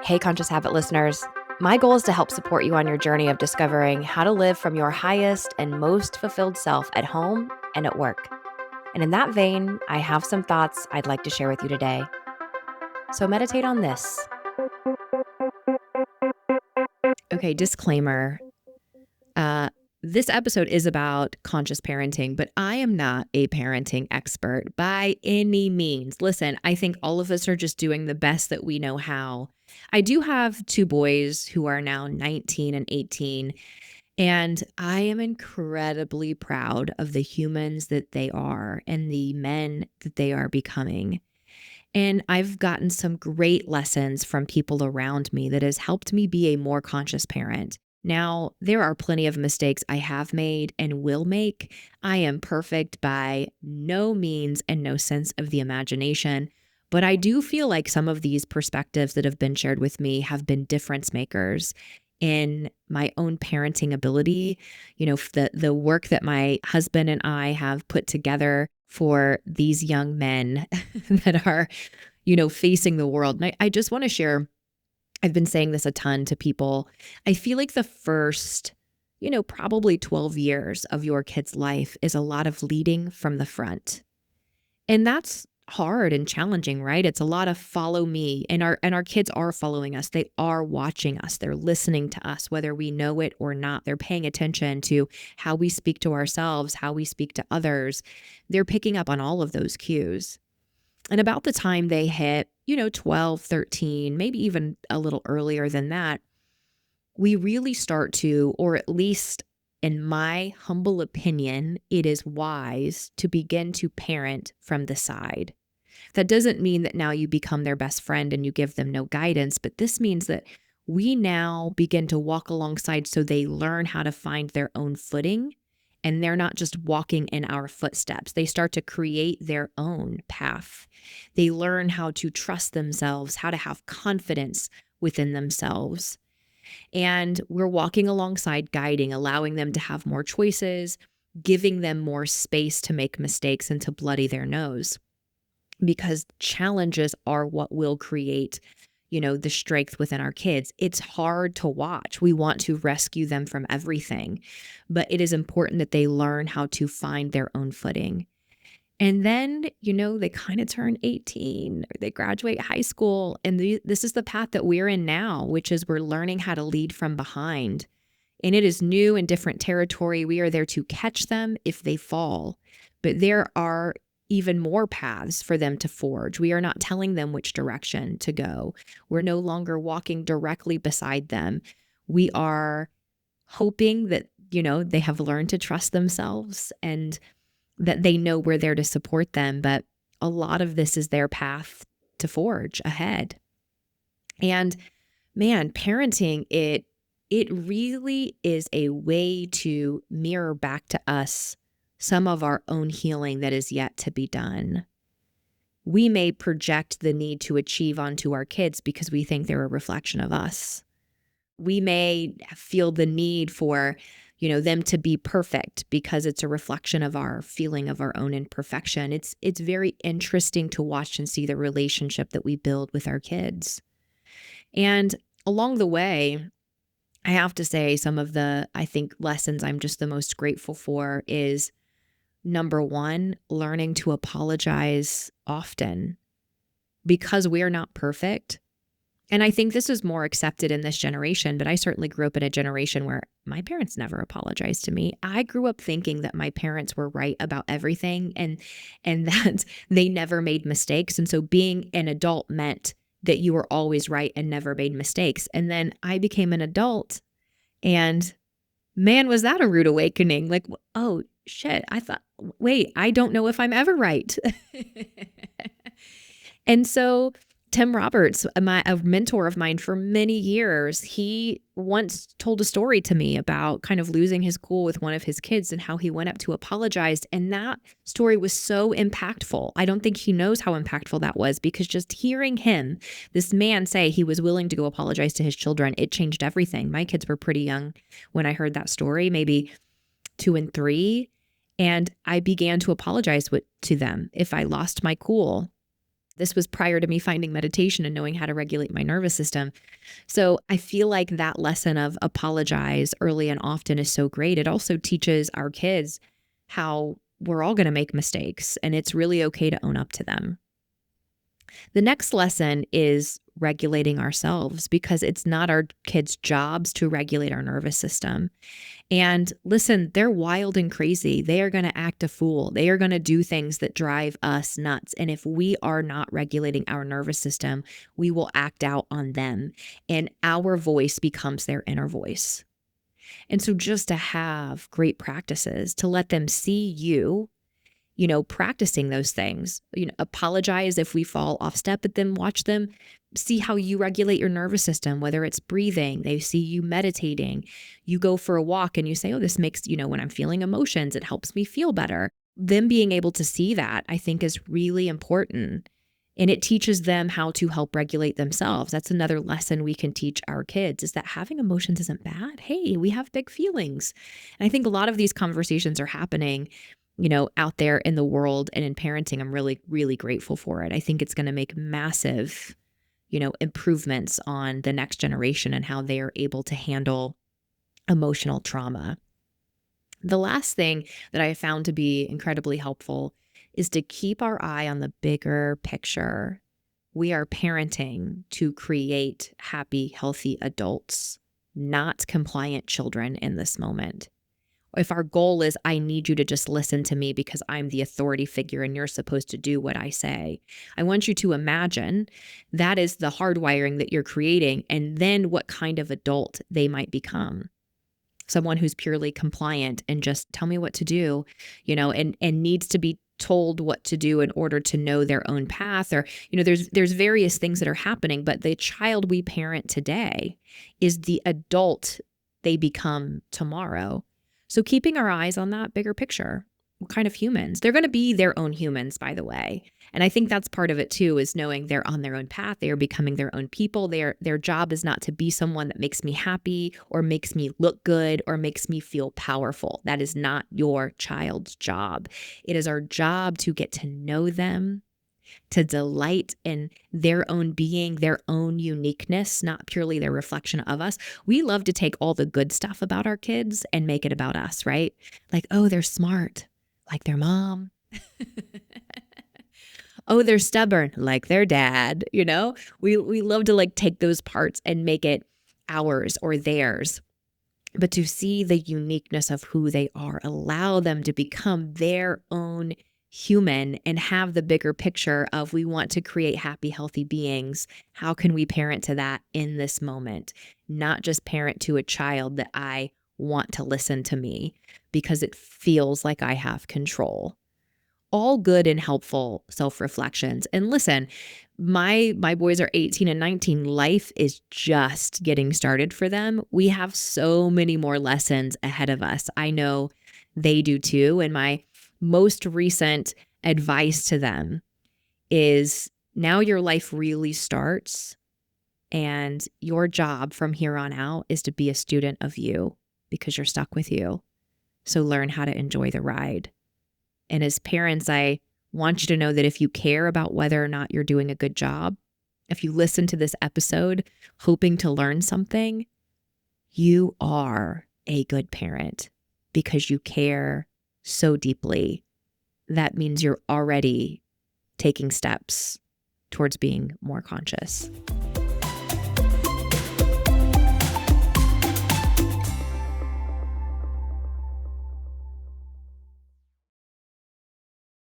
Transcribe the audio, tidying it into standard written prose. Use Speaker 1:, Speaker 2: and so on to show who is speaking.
Speaker 1: Hey, Conscious Habit listeners. My goal is to help support you on your journey of discovering how to live from your highest and most fulfilled self at home and at work. And in that vein, I have some thoughts I'd like to share with you today. So meditate on this. Okay, disclaimer. This episode is about conscious parenting, but I am not a parenting expert by any means. Listen, I think all of us are just doing the best that we know how. I do have two boys who are now 19 and 18, and I am incredibly proud of the humans that they are and the men that they are becoming. And I've gotten some great lessons from people around me that has helped me be a more conscious parent. Now, there are plenty of mistakes I have made and will make. I am perfect by no means and no sense of the imagination. But I do feel like some of these perspectives that have been shared with me have been difference makers in my own parenting ability. You know, the work that my husband and I have put together for these young men that are, facing the world. And I just want to share, I've been saying this a ton to people. I feel like the first, probably 12 years of your kid's life is a lot of leading from the front. And that's hard and challenging, right? It's a lot of follow me, and our kids are following us. They are watching us. They're listening to us, whether we know it or not. They're paying attention to how we speak to ourselves, how we speak to others. They're picking up on all of those cues. And about the time they hit, 12, 13, maybe even a little earlier than that, we really start to, or at least in my humble opinion, it is wise to begin to parent from the side. That doesn't mean that now you become their best friend and you give them no guidance, but this means that we now begin to walk alongside so they learn how to find their own footing, and they're not just walking in our footsteps. They start to create their own path. They learn how to trust themselves, how to have confidence within themselves. And we're walking alongside, guiding, allowing them to have more choices, giving them more space to make mistakes and to bloody their nose. Because challenges are what will create, the strength within our kids. It's hard to watch. We want to rescue them from everything, but it is important that they learn how to find their own footing. And then, they kind of turn 18, or they graduate high school. And this is the path that we're in now, which is we're learning how to lead from behind. And it is new and different territory. We are there to catch them if they fall. But there are even more paths for them to forge. We are not telling them which direction to go. We're no longer walking directly beside them. We are hoping that, they have learned to trust themselves and that they know we're there to support them. But a lot of this is their path to forge ahead. And man, parenting, it really is a way to mirror back to us some of our own healing that is yet to be done. We may project the need to achieve onto our kids because we think they're a reflection of us. We may feel the need for them to be perfect because it's a reflection of our feeling of our own imperfection. It's very interesting to watch and see the relationship that we build with our kids. And along the way, I have to say some of the, I think, lessons I'm just the most grateful for is, number one, learning to apologize often because we are not perfect. And I think this is more accepted in this generation, but I certainly grew up in a generation where my parents never apologized to me. I grew up thinking that my parents were right about everything and that they never made mistakes. And so being an adult meant that you were always right and never made mistakes. And then I became an adult, and man, was that a rude awakening. Like, oh shit, wait, I don't know if I'm ever right. And so Tim Roberts, a mentor of mine for many years, he once told a story to me about kind of losing his cool with one of his kids and how he went up to apologize. And that story was so impactful. I don't think he knows how impactful that was, because just hearing him, this man, say he was willing to go apologize to his children, it changed everything. My kids were pretty young when I heard that story, maybe 2 and 3. And I began to apologize to them if I lost my cool. This was prior to me finding meditation and knowing how to regulate my nervous system. So I feel like that lesson of apologize early and often is so great. It also teaches our kids how we're all going to make mistakes and it's really okay to own up to them. The next lesson is regulating ourselves because it's not our kids' jobs to regulate our nervous system. And listen, they're wild and crazy. They are going to act a fool. They are going to do things that drive us nuts. And if we are not regulating our nervous system, we will act out on them. And our voice becomes their inner voice. And so just to have great practices, to let them see you, practicing those things, apologize if we fall off step, but then watch them see how you regulate your nervous system, whether it's breathing, they see you meditating, you go for a walk and you say, oh, this makes, when I'm feeling emotions, it helps me feel better. Them being able to see that, I think, is really important. And it teaches them how to help regulate themselves. That's another lesson we can teach our kids, is that having emotions isn't bad. Hey, we have big feelings. And I think a lot of these conversations are happening out there in the world and in parenting. I'm really, really grateful for it. I think it's going to make massive, improvements on the next generation and how they are able to handle emotional trauma. The last thing that I found to be incredibly helpful is to keep our eye on the bigger picture. We are parenting to create happy, healthy adults, not compliant children in this moment. If our goal is, I need you to just listen to me because I'm the authority figure and you're supposed to do what I say, I want you to imagine that is the hardwiring that you're creating, and then what kind of adult they might become. Someone who's purely compliant and just tell me what to do, and needs to be told what to do in order to know their own path, or, there's various things that are happening, but the child we parent today is the adult they become tomorrow. So keeping our eyes on that bigger picture, what kind of humans? They're going to be their own humans, by the way. And I think that's part of it too, is knowing they're on their own path. They are becoming their own people. Their job is not to be someone that makes me happy or makes me look good or makes me feel powerful. That is not your child's job. It is our job to get to know them, to delight in their own being, their own uniqueness, not purely their reflection of us. We love to take all the good stuff about our kids and make it about us, right? Like, oh, they're smart, like their mom. Oh, they're stubborn, like their dad. We love to take those parts and make it ours or theirs. But to see the uniqueness of who they are, allow them to become their own human and have the bigger picture of, we want to create happy, healthy beings. How can we parent to that in this moment? Not just parent to a child that I want to listen to me because it feels like I have control. All good and helpful self-reflections. And listen, my boys are 18 and 19. Life is just getting started for them. We have so many more lessons ahead of us. I know they do too. And my most recent advice to them is, now your life really starts, and your job from here on out is to be a student of you because you're stuck with you. So learn how to enjoy the ride. And as parents, I want you to know that if you care about whether or not you're doing a good job, if you listen to this episode hoping to learn something, you are a good parent because you care so deeply. That means you're already taking steps towards being more conscious.